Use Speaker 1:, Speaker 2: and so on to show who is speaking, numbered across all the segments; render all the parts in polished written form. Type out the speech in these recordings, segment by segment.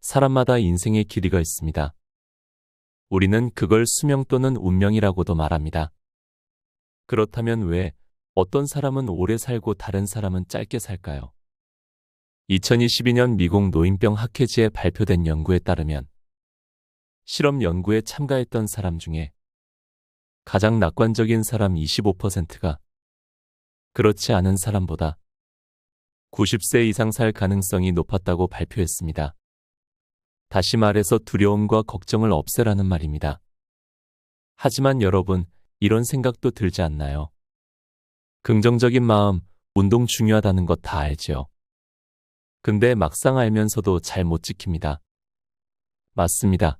Speaker 1: 사람마다 인생의 길이가 있습니다. 우리는 그걸 수명 또는 운명이라고도 말합니다. 그렇다면 왜 어떤 사람은 오래 살고 다른 사람은 짧게 살까요? 2022년 미국 노인병 학회지에 발표된 연구에 따르면 실험 연구에 참가했던 사람 중에 가장 낙관적인 사람 25%가 그렇지 않은 사람보다 90세 이상 살 가능성이 높았다고 발표했습니다. 다시 말해서 두려움과 걱정을 없애라는 말입니다. 하지만 여러분, 이런 생각도 들지 않나요? 긍정적인 마음, 운동 중요하다는 것 다 알죠. 근데 막상 알면서도 잘 못 지킵니다. 맞습니다.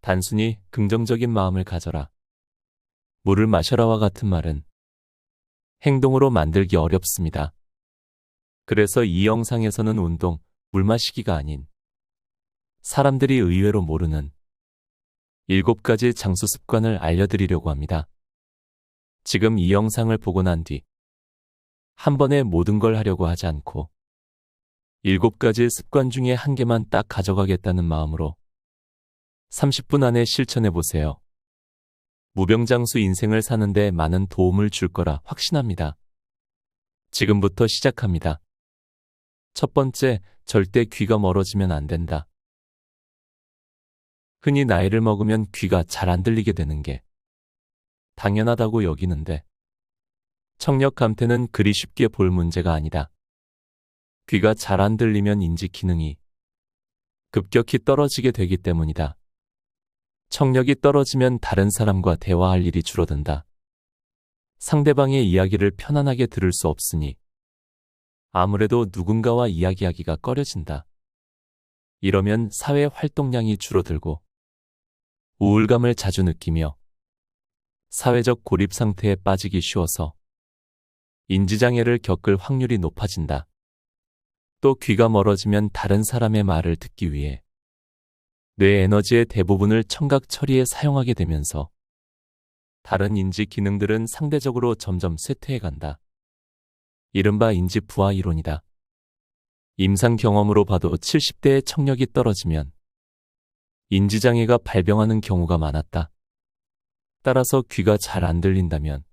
Speaker 1: 단순히 긍정적인 마음을 가져라, 물을 마셔라와 같은 말은 행동으로 만들기 어렵습니다. 그래서 이 영상에서는 운동, 물 마시기가 아닌 사람들이 의외로 모르는 7가지 장수 습관을 알려드리려고 합니다. 지금 이 영상을 보고 난 뒤 한 번에 모든 걸 하려고 하지 않고 7가지 습관 중에 한 개만 딱 가져가겠다는 마음으로 30분 안에 실천해 보세요. 무병장수 인생을 사는데 많은 도움을 줄 거라 확신합니다. 지금부터 시작합니다. 첫 번째, 절대 귀가 멀어지면 안 된다. 흔히 나이를 먹으면 귀가 잘 안 들리게 되는 게 당연하다고 여기는데 청력 감퇴는 그리 쉽게 볼 문제가 아니다. 귀가 잘 안 들리면 인지 기능이 급격히 떨어지게 되기 때문이다. 청력이 떨어지면 다른 사람과 대화할 일이 줄어든다. 상대방의 이야기를 편안하게 들을 수 없으니 아무래도 누군가와 이야기하기가 꺼려진다. 이러면 사회 활동량이 줄어들고 우울감을 자주 느끼며 사회적 고립 상태에 빠지기 쉬워서 인지장애를 겪을 확률이 높아진다. 또 귀가 멀어지면 다른 사람의 말을 듣기 위해 뇌 에너지의 대부분을 청각 처리에 사용하게 되면서 다른 인지 기능들은 상대적으로 점점 쇠퇴해간다. 이른바 인지 부하 이론이다. 임상 경험으로 봐도 70대의 청력이 떨어지면 인지장애가 발병하는 경우가 많았다. 따라서 귀가 잘 안 들린다면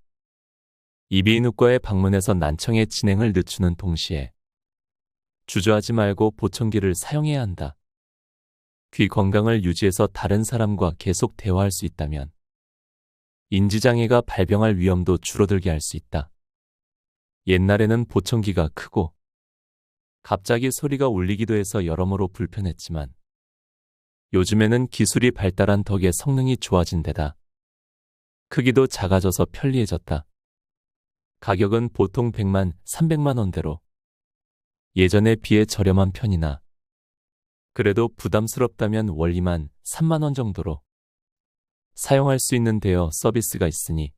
Speaker 1: 이비인후과에 방문해서 난청의 진행을 늦추는 동시에 주저하지 말고 보청기를 사용해야 한다. 귀 건강을 유지해서 다른 사람과 계속 대화할 수 있다면 인지장애가 발병할 위험도 줄어들게 할 수 있다. 옛날에는 보청기가 크고 갑자기 소리가 울리기도 해서 여러모로 불편했지만 요즘에는 기술이 발달한 덕에 성능이 좋아진 데다 크기도 작아져서 편리해졌다. 가격은 보통 100만, 300만 원대로 예전에 비해 저렴한 편이나 그래도 부담스럽다면 월 2만, 3만 원 정도로 사용할 수 있는 대여 서비스가 있으니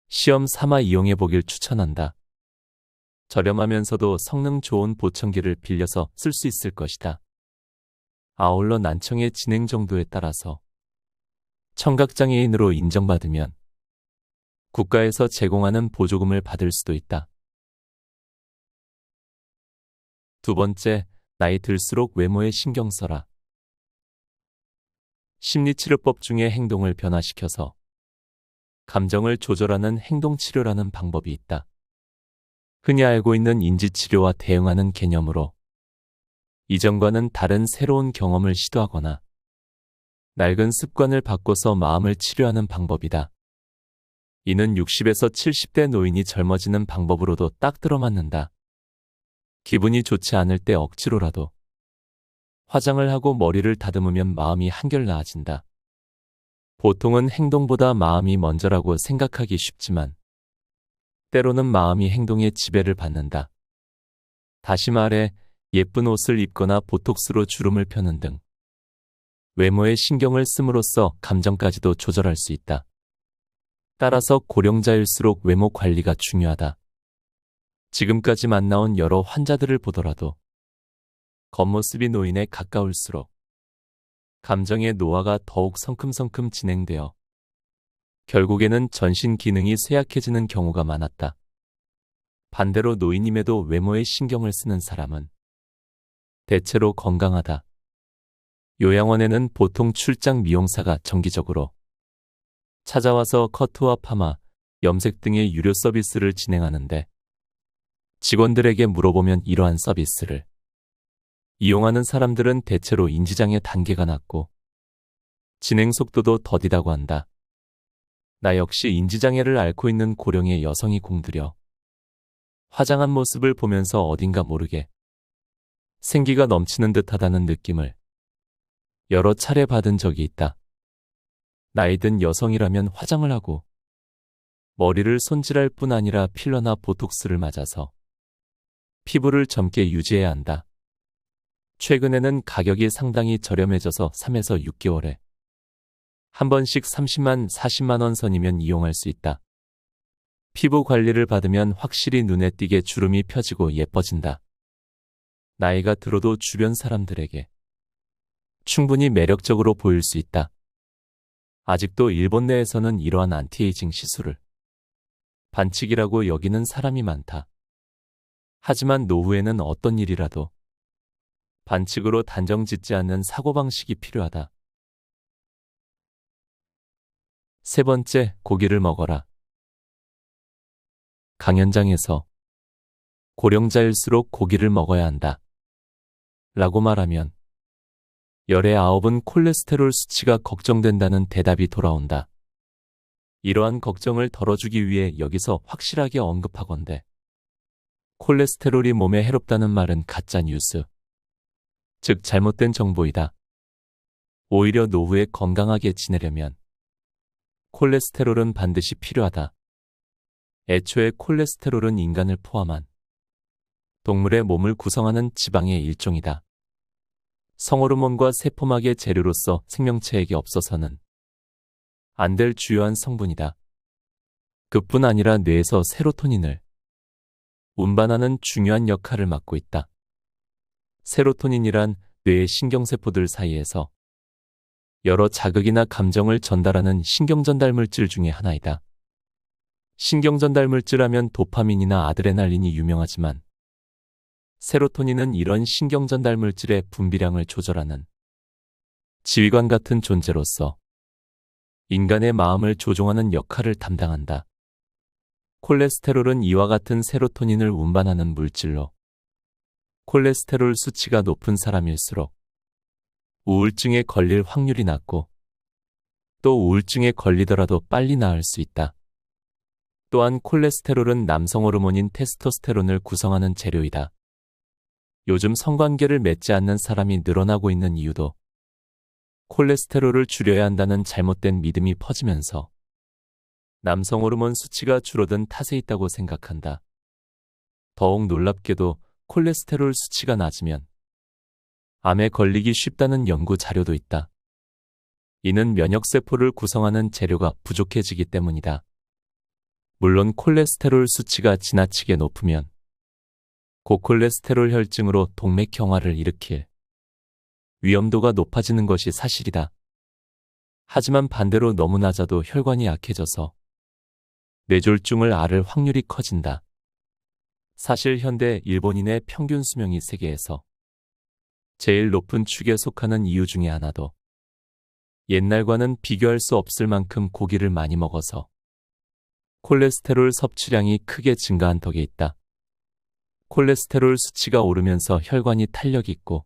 Speaker 1: 시험 삼아 이용해 보길 추천한다. 저렴하면서도 성능 좋은 보청기를 빌려서 쓸 수 있을 것이다. 아울러 난청의 진행 정도에 따라서 청각장애인으로 인정받으면 국가에서 제공하는 보조금을 받을 수도 있다. 두 번째, 나이 들수록 외모에 신경 써라. 심리치료법 중에 행동을 변화시켜서 감정을 조절하는 행동치료라는 방법이 있다. 흔히 알고 있는 인지치료와 대응하는 개념으로 이전과는 다른 새로운 경험을 시도하거나 낡은 습관을 바꿔서 마음을 치료하는 방법이다. 이는 60에서 70대 노인이 젊어지는 방법으로도 딱 들어맞는다. 기분이 좋지 않을 때 억지로라도 화장을 하고 머리를 다듬으면 마음이 한결 나아진다. 보통은 행동보다 마음이 먼저라고 생각하기 쉽지만 때로는 마음이 행동의 지배를 받는다. 다시 말해 예쁜 옷을 입거나 보톡스로 주름을 펴는 등 외모에 신경을 씀으로써 감정까지도 조절할 수 있다. 따라서 고령자일수록 외모 관리가 중요하다. 지금까지 만나온 여러 환자들을 보더라도 겉모습이 노인에 가까울수록 감정의 노화가 더욱 성큼성큼 진행되어 결국에는 전신 기능이 쇠약해지는 경우가 많았다. 반대로 노인임에도 외모에 신경을 쓰는 사람은 대체로 건강하다. 요양원에는 보통 출장 미용사가 정기적으로 찾아와서 커트와 파마, 염색 등의 유료 서비스를 진행하는데 직원들에게 물어보면 이러한 서비스를 이용하는 사람들은 대체로 인지장애 단계가 낮고 진행 속도도 더디다고 한다. 나 역시 인지장애를 앓고 있는 고령의 여성이 공들여 화장한 모습을 보면서 어딘가 모르게 생기가 넘치는 듯하다는 느낌을 여러 차례 받은 적이 있다. 나이든 여성이라면 화장을 하고 머리를 손질할 뿐 아니라 필러나 보톡스를 맞아서 피부를 젊게 유지해야 한다. 최근에는 가격이 상당히 저렴해져서 3에서 6개월에 한 번씩 30만, 40만 원 선이면 이용할 수 있다. 피부 관리를 받으면 확실히 눈에 띄게 주름이 펴지고 예뻐진다. 나이가 들어도 주변 사람들에게 충분히 매력적으로 보일 수 있다. 아직도 일본 내에서는 이러한 안티에이징 시술을 반칙이라고 여기는 사람이 많다. 하지만 노후에는 어떤 일이라도 반칙으로 단정 짓지 않는 사고방식이 필요하다. 세 번째, 고기를 먹어라. 강연장에서 고령자일수록 고기를 먹어야 한다. 라고 말하면 열의 9은 콜레스테롤 수치가 걱정된다는 대답이 돌아온다. 이러한 걱정을 덜어주기 위해 여기서 확실하게 언급하건대 콜레스테롤이 몸에 해롭다는 말은 가짜 뉴스, 즉 잘못된 정보이다. 오히려 노후에 건강하게 지내려면 콜레스테롤은 반드시 필요하다. 애초에 콜레스테롤은 인간을 포함한 동물의 몸을 구성하는 지방의 일종이다. 성호르몬과 세포막의 재료로서 생명체에게 없어서는 안 될 주요한 성분이다. 그뿐 아니라 뇌에서 세로토닌을 운반하는 중요한 역할을 맡고 있다. 세로토닌이란 뇌의 신경세포들 사이에서 여러 자극이나 감정을 전달하는 신경전달물질 중의 하나이다. 신경전달물질 하면 도파민이나 아드레날린이 유명하지만 세로토닌은 이런 신경전달물질의 분비량을 조절하는 지휘관 같은 존재로서 인간의 마음을 조종하는 역할을 담당한다. 콜레스테롤은 이와 같은 세로토닌을 운반하는 물질로 콜레스테롤 수치가 높은 사람일수록 우울증에 걸릴 확률이 낮고 또 우울증에 걸리더라도 빨리 나을 수 있다. 또한 콜레스테롤은 남성 호르몬인 테스토스테론을 구성하는 재료이다. 요즘 성관계를 맺지 않는 사람이 늘어나고 있는 이유도 콜레스테롤을 줄여야 한다는 잘못된 믿음이 퍼지면서 남성 호르몬 수치가 줄어든 탓에 있다고 생각한다. 더욱 놀랍게도 콜레스테롤 수치가 낮으면 암에 걸리기 쉽다는 연구 자료도 있다. 이는 면역세포를 구성하는 재료가 부족해지기 때문이다. 물론 콜레스테롤 수치가 지나치게 높으면 고콜레스테롤 혈증으로 동맥경화를 일으킬 위험도가 높아지는 것이 사실이다. 하지만 반대로 너무 낮아도 혈관이 약해져서 뇌졸중을 앓을 확률이 커진다. 사실 현대 일본인의 평균 수명이 세계에서 제일 높은 축에 속하는 이유 중에 하나도 옛날과는 비교할 수 없을 만큼 고기를 많이 먹어서 콜레스테롤 섭취량이 크게 증가한 덕에 있다. 콜레스테롤 수치가 오르면서 혈관이 탄력 있고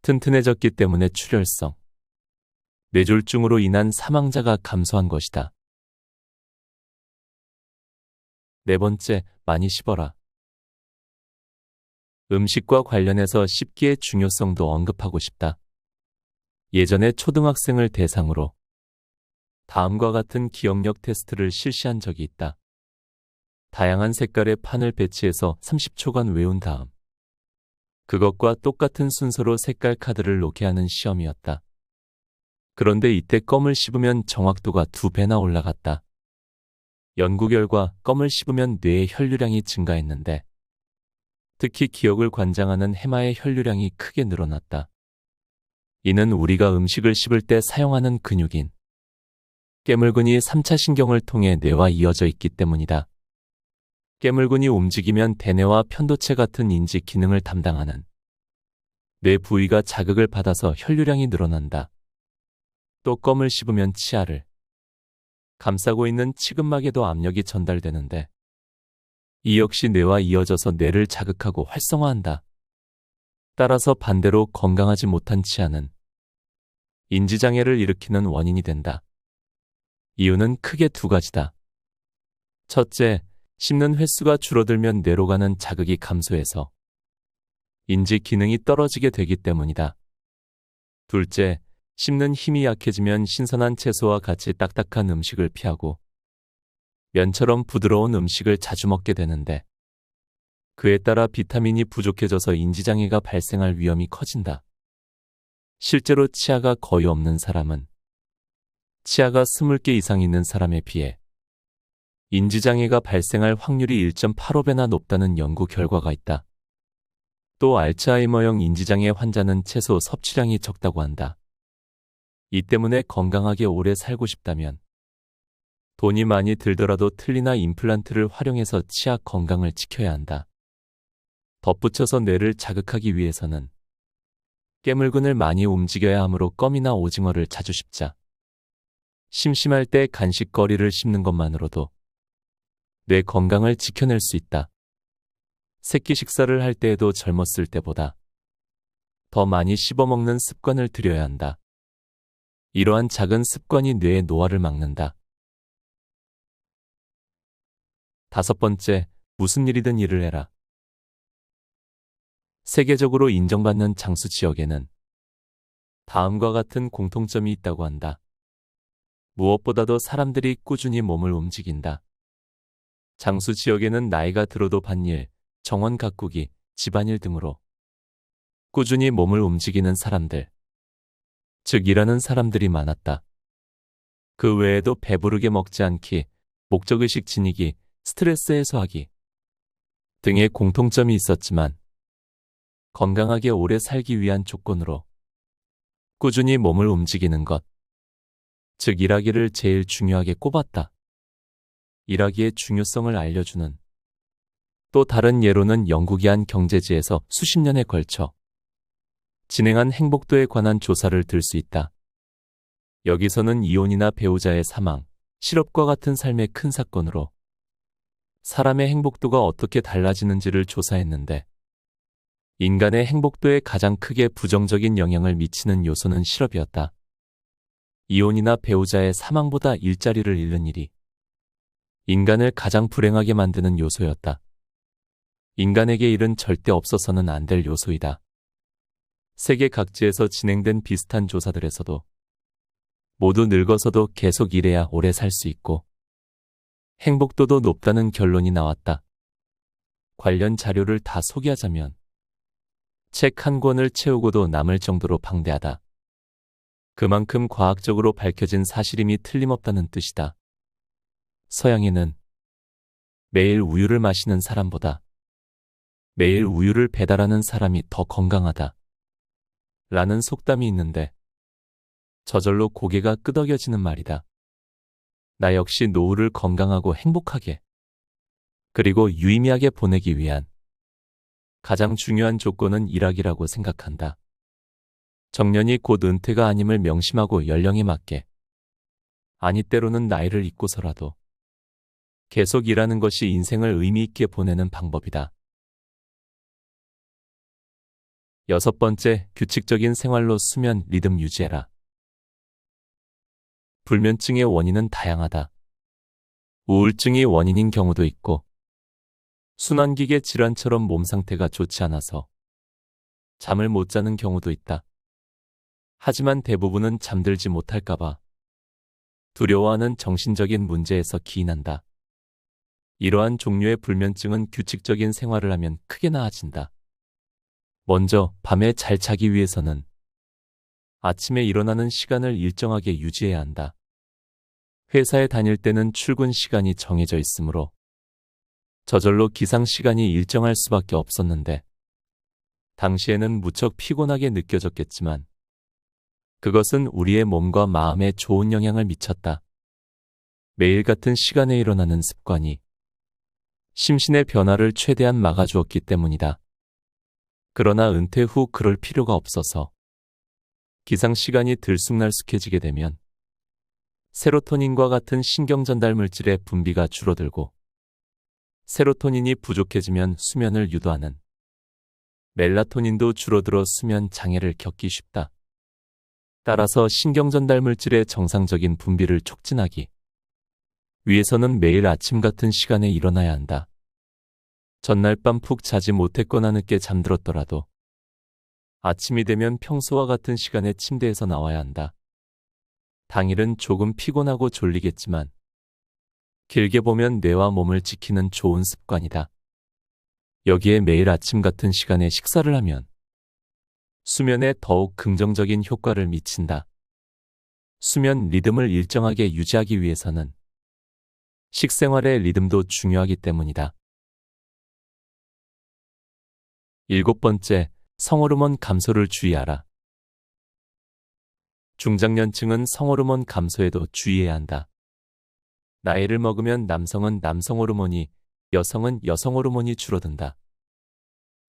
Speaker 1: 튼튼해졌기 때문에 출혈성, 뇌졸중으로 인한 사망자가 감소한 것이다. 네 번째, 많이 씹어라. 음식과 관련해서 씹기의 중요성도 언급하고 싶다. 예전에 초등학생을 대상으로 다음과 같은 기억력 테스트를 실시한 적이 있다. 다양한 색깔의 판을 배치해서 30초간 외운 다음 그것과 똑같은 순서로 색깔 카드를 놓게 하는 시험이었다. 그런데 이때 껌을 씹으면 정확도가 2배나 올라갔다. 연구 결과 껌을 씹으면 뇌의 혈류량이 증가했는데 특히 기억을 관장하는 해마의 혈류량이 크게 늘어났다. 이는 우리가 음식을 씹을 때 사용하는 근육인 깨물근이 3차 신경을 통해 뇌와 이어져 있기 때문이다. 깨물근이 움직이면 대뇌와 편도체 같은 인지 기능을 담당하는 뇌 부위가 자극을 받아서 혈류량이 늘어난다. 또 껌을 씹으면 치아를 감싸고 있는 치근막에도 압력이 전달되는데 이 역시 뇌와 이어져서 뇌를 자극하고 활성화한다. 따라서 반대로 건강하지 못한 치아는 인지장애를 일으키는 원인이 된다. 이유는 크게 두 가지다. 첫째, 씹는 횟수가 줄어들면 뇌로 가는 자극이 감소해서 인지 기능이 떨어지게 되기 때문이다. 둘째, 씹는 힘이 약해지면 신선한 채소와 같이 딱딱한 음식을 피하고 면처럼 부드러운 음식을 자주 먹게 되는데 그에 따라 비타민이 부족해져서 인지장애가 발생할 위험이 커진다. 실제로 치아가 거의 없는 사람은 치아가 20개 이상 있는 사람에 비해 인지장애가 발생할 확률이 1.85배나 높다는 연구 결과가 있다. 또 알츠하이머형 인지장애 환자는 채소 섭취량이 적다고 한다. 이 때문에 건강하게 오래 살고 싶다면 돈이 많이 들더라도 틀니나 임플란트를 활용해서 치아 건강을 지켜야 한다. 덧붙여서 뇌를 자극하기 위해서는 깨물근을 많이 움직여야 하므로 껌이나 오징어를 자주 씹자. 심심할 때 간식거리를 씹는 것만으로도 뇌 건강을 지켜낼 수 있다. 새끼 식사를 할 때에도 젊었을 때보다 더 많이 씹어먹는 습관을 들여야 한다. 이러한 작은 습관이 뇌의 노화를 막는다. 5번째, 무슨 일이든 일을 해라. 세계적으로 인정받는 장수 지역에는 다음과 같은 공통점이 있다고 한다. 무엇보다도 사람들이 꾸준히 몸을 움직인다. 장수 지역에는 나이가 들어도 밭일, 정원 가꾸기, 집안일 등으로 꾸준히 몸을 움직이는 사람들, 즉 일하는 사람들이 많았다. 그 외에도 배부르게 먹지 않기, 목적의식 지니기, 스트레스 해소하기 등의 공통점이 있었지만 건강하게 오래 살기 위한 조건으로 꾸준히 몸을 움직이는 것, 즉 일하기를 제일 중요하게 꼽았다. 일하기의 중요성을 알려주는 또 다른 예로는 영국이 한 경제지에서 수십 년에 걸쳐 진행한 행복도에 관한 조사를 들 수 있다. 여기서는 이혼이나 배우자의 사망, 실업과 같은 삶의 큰 사건으로 사람의 행복도가 어떻게 달라지는지를 조사했는데 인간의 행복도에 가장 크게 부정적인 영향을 미치는 요소는 실업이었다. 이혼이나 배우자의 사망보다 일자리를 잃는 일이 인간을 가장 불행하게 만드는 요소였다. 인간에게 일은 절대 없어서는 안 될 요소이다. 세계 각지에서 진행된 비슷한 조사들에서도 모두 늙어서도 계속 일해야 오래 살 수 있고 행복도도 높다는 결론이 나왔다. 관련 자료를 다 소개하자면 책 한 권을 채우고도 남을 정도로 방대하다. 그만큼 과학적으로 밝혀진 사실임이 틀림없다는 뜻이다. 서양에는 매일 우유를 마시는 사람보다 매일 우유를 배달하는 사람이 더 건강하다. 라는 속담이 있는데 저절로 고개가 끄덕여지는 말이다. 나 역시 노후를 건강하고 행복하게 그리고 유의미하게 보내기 위한 가장 중요한 조건은 일하기라고 생각한다. 정년이 곧 은퇴가 아님을 명심하고 연령에 맞게 아니 때로는 나이를 잊고서라도 계속 일하는 것이 인생을 의미 있게 보내는 방법이다. 6번째, 규칙적인 생활로 수면 리듬 유지해라. 불면증의 원인은 다양하다. 우울증이 원인인 경우도 있고 순환기계 질환처럼 몸 상태가 좋지 않아서 잠을 못 자는 경우도 있다. 하지만 대부분은 잠들지 못할까봐 두려워하는 정신적인 문제에서 기인한다. 이러한 종류의 불면증은 규칙적인 생활을 하면 크게 나아진다. 먼저 밤에 잘 자기 위해서는 아침에 일어나는 시간을 일정하게 유지해야 한다. 회사에 다닐 때는 출근 시간이 정해져 있으므로 저절로 기상 시간이 일정할 수밖에 없었는데 당시에는 무척 피곤하게 느껴졌겠지만 그것은 우리의 몸과 마음에 좋은 영향을 미쳤다. 매일 같은 시간에 일어나는 습관이 심신의 변화를 최대한 막아주었기 때문이다. 그러나 은퇴 후 그럴 필요가 없어서 기상 시간이 들쑥날쑥해지게 되면 세로토닌과 같은 신경 전달 물질의 분비가 줄어들고 세로토닌이 부족해지면 수면을 유도하는 멜라토닌도 줄어들어 수면 장애를 겪기 쉽다. 따라서 신경 전달 물질의 정상적인 분비를 촉진하기 위해서는 매일 아침 같은 시간에 일어나야 한다. 전날 밤 푹 자지 못했거나 늦게 잠들었더라도 아침이 되면 평소와 같은 시간에 침대에서 나와야 한다. 당일은 조금 피곤하고 졸리겠지만 길게 보면 뇌와 몸을 지키는 좋은 습관이다. 여기에 매일 아침 같은 시간에 식사를 하면 수면에 더욱 긍정적인 효과를 미친다. 수면 리듬을 일정하게 유지하기 위해서는 식생활의 리듬도 중요하기 때문이다. 7번째, 성호르몬 감소를 주의하라. 중장년층은 성호르몬 감소에도 주의해야 한다. 나이를 먹으면 남성은 남성 호르몬이, 여성은 여성 호르몬이 줄어든다.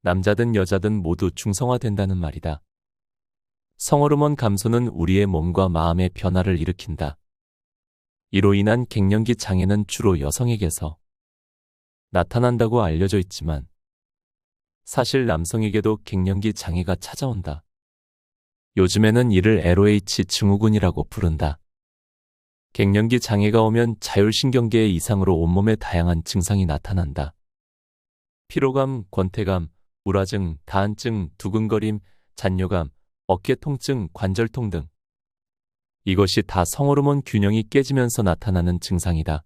Speaker 1: 남자든 여자든 모두 중성화된다는 말이다. 성호르몬 감소는 우리의 몸과 마음의 변화를 일으킨다. 이로 인한 갱년기 장애는 주로 여성에게서 나타난다고 알려져 있지만 사실 남성에게도 갱년기 장애가 찾아온다. 요즘에는 이를 LOH 증후군이라고 부른다. 갱년기 장애가 오면 자율신경계의 이상으로 온몸에 다양한 증상이 나타난다. 피로감, 권태감, 우라증, 다한증, 두근거림, 잔뇨감, 어깨 통증, 관절통 등 이것이 다 성호르몬 균형이 깨지면서 나타나는 증상이다.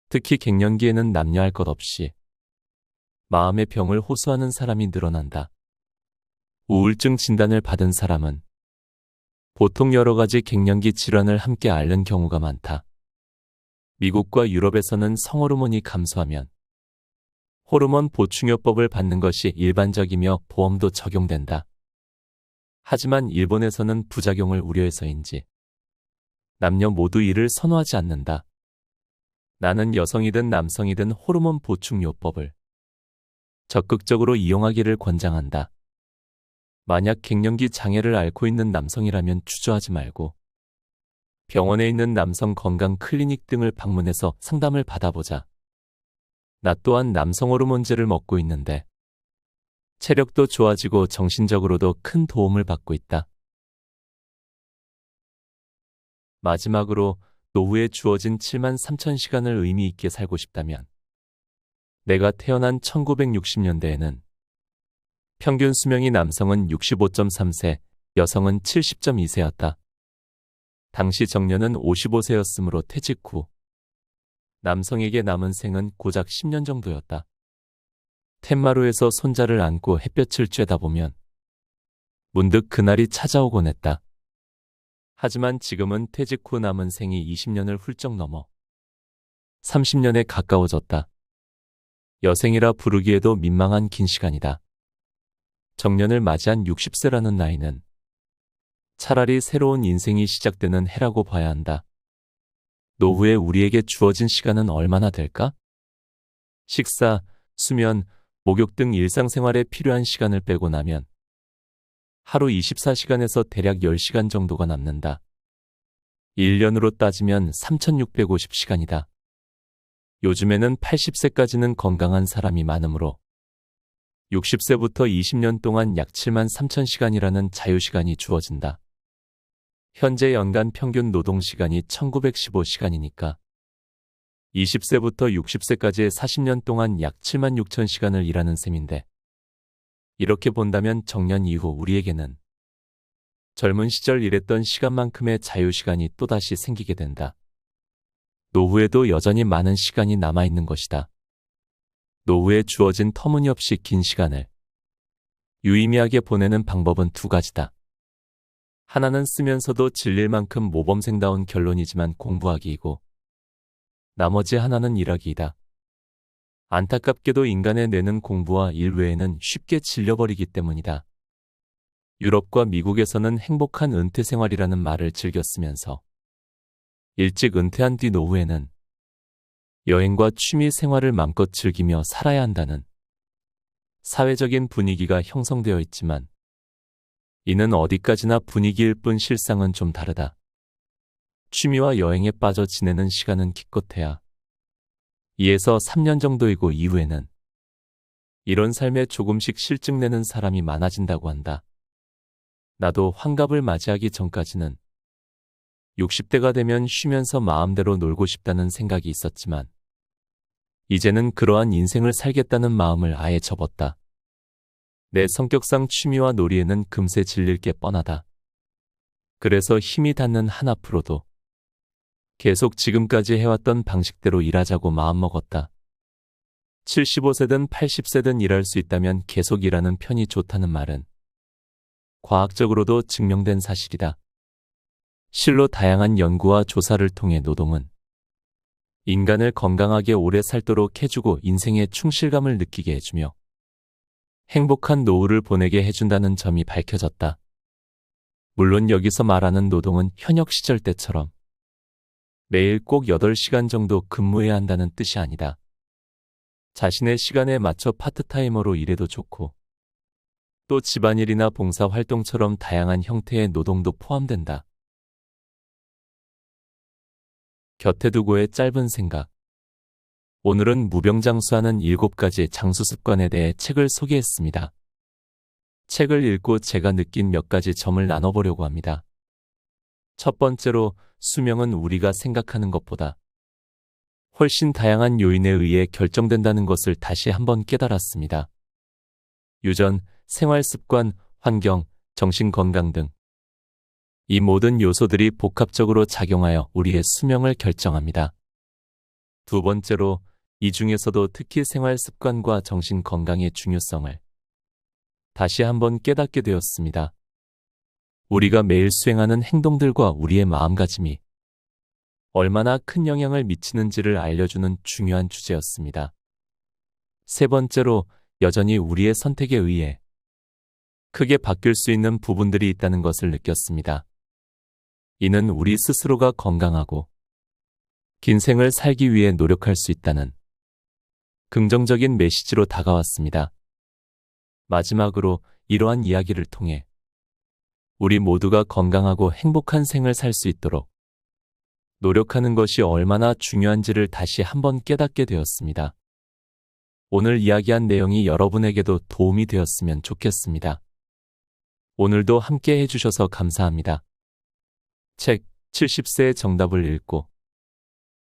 Speaker 1: 특히 갱년기에는 남녀할 것 없이 마음의 병을 호소하는 사람이 늘어난다. 우울증 진단을 받은 사람은 보통 여러 가지 갱년기 질환을 함께 앓는 경우가 많다. 미국과 유럽에서는 성호르몬이 감소하면 호르몬 보충요법을 받는 것이 일반적이며 보험도 적용된다. 하지만 일본에서는 부작용을 우려해서인지 남녀 모두 이를 선호하지 않는다. 나는 여성이든 남성이든 호르몬 보충요법을 적극적으로 이용하기를 권장한다. 만약 갱년기 장애를 앓고 있는 남성이라면 주저하지 말고 병원에 있는 남성 건강 클리닉 등을 방문해서 상담을 받아보자. 나 또한 남성 호르몬제를 먹고 있는데 체력도 좋아지고 정신적으로도 큰 도움을 받고 있다. 마지막으로 노후에 주어진 73,000시간을 의미 있게 살고 싶다면 내가 태어난 1960년대에는 평균 수명이 남성은 65.3세, 여성은 70.2세였다. 당시 정년은 55세였으므로 퇴직 후 남성에게 남은 생은 고작 10년 정도였다. 텐마루에서 손자를 안고 햇볕을 쬐다 보면 문득 그날이 찾아오곤 했다. 하지만 지금은 퇴직 후 남은 생이 20년을 훌쩍 넘어 30년에 가까워졌다. 여생이라 부르기에도 민망한 긴 시간이다. 정년을 맞이한 60세라는 나이는 차라리 새로운 인생이 시작되는 해라고 봐야 한다. 노후에 우리에게 주어진 시간은 얼마나 될까? 식사, 수면, 목욕 등 일상생활에 필요한 시간을 빼고 나면 하루 24시간에서 대략 10시간 정도가 남는다. 1년으로 따지면 3,650시간이다. 요즘에는 80세까지는 건강한 사람이 많으므로 60세부터 20년 동안 약 73,000시간이라는 자유시간이 주어진다. 현재 연간 평균 노동시간이 1915시간이니까 20세부터 60세까지의 40년 동안 약 76,000시간을 일하는 셈인데 이렇게 본다면 정년 이후 우리에게는 젊은 시절 일했던 시간만큼의 자유시간이 또다시 생기게 된다. 노후에도 여전히 많은 시간이 남아있는 것이다. 노후에 주어진 터무니없이 긴 시간을 유의미하게 보내는 방법은 두 가지다. 하나는 쓰면서도 질릴 만큼 모범생다운 결론이지만 공부하기이고 나머지 하나는 일하기이다. 안타깝게도 인간의 뇌는 공부와 일 외에는 쉽게 질려버리기 때문이다. 유럽과 미국에서는 행복한 은퇴 생활이라는 말을 즐겨 쓰면서 일찍 은퇴한 뒤 노후에는 여행과 취미 생활을 마음껏 즐기며 살아야 한다는 사회적인 분위기가 형성되어 있지만 이는 어디까지나 분위기일 뿐 실상은 좀 다르다. 취미와 여행에 빠져 지내는 시간은 기껏해야 2에서 3년 정도이고 이후에는 이런 삶에 조금씩 실증내는 사람이 많아진다고 한다. 나도 환갑을 맞이하기 전까지는 60대가 되면 쉬면서 마음대로 놀고 싶다는 생각이 있었지만 이제는 그러한 인생을 살겠다는 마음을 아예 접었다. 내 성격상 취미와 놀이에는 금세 질릴 게 뻔하다. 그래서 힘이 닿는 한 앞으로도 계속 지금까지 해왔던 방식대로 일하자고 마음먹었다. 75세든 80세든 일할 수 있다면 계속 일하는 편이 좋다는 말은 과학적으로도 증명된 사실이다. 실로 다양한 연구와 조사를 통해 노동은 인간을 건강하게 오래 살도록 해주고 인생의 충실감을 느끼게 해주며 행복한 노후를 보내게 해준다는 점이 밝혀졌다. 물론 여기서 말하는 노동은 현역 시절 때처럼 매일 꼭 8시간 정도 근무해야 한다는 뜻이 아니다. 자신의 시간에 맞춰 파트타이머로 일해도 좋고 또 집안일이나 봉사활동처럼 다양한 형태의 노동도 포함된다. 곁에 두고의 짧은 생각. 오늘은 무병장수하는 7가지 장수 습관에 대해 책을 소개했습니다. 책을 읽고 제가 느낀 몇 가지 점을 나눠보려고 합니다. 첫 번째로, 수명은 우리가 생각하는 것보다 훨씬 다양한 요인에 의해 결정된다는 것을 다시 한번 깨달았습니다. 유전, 생활습관, 환경, 정신건강 등 이 모든 요소들이 복합적으로 작용하여 우리의 수명을 결정합니다. 두 번째로, 이 중에서도 특히 생활습관과 정신건강의 중요성을 다시 한번 깨닫게 되었습니다. 우리가 매일 수행하는 행동들과 우리의 마음가짐이 얼마나 큰 영향을 미치는지를 알려주는 중요한 주제였습니다. 세 번째로, 여전히 우리의 선택에 의해 크게 바뀔 수 있는 부분들이 있다는 것을 느꼈습니다. 이는 우리 스스로가 건강하고 긴 생을 살기 위해 노력할 수 있다는 긍정적인 메시지로 다가왔습니다. 마지막으로 이러한 이야기를 통해 우리 모두가 건강하고 행복한 생을 살 수 있도록 노력하는 것이 얼마나 중요한지를 다시 한번 깨닫게 되었습니다. 오늘 이야기한 내용이 여러분에게도 도움이 되었으면 좋겠습니다. 오늘도 함께 해주셔서 감사합니다. 책 70세의 정답을 읽고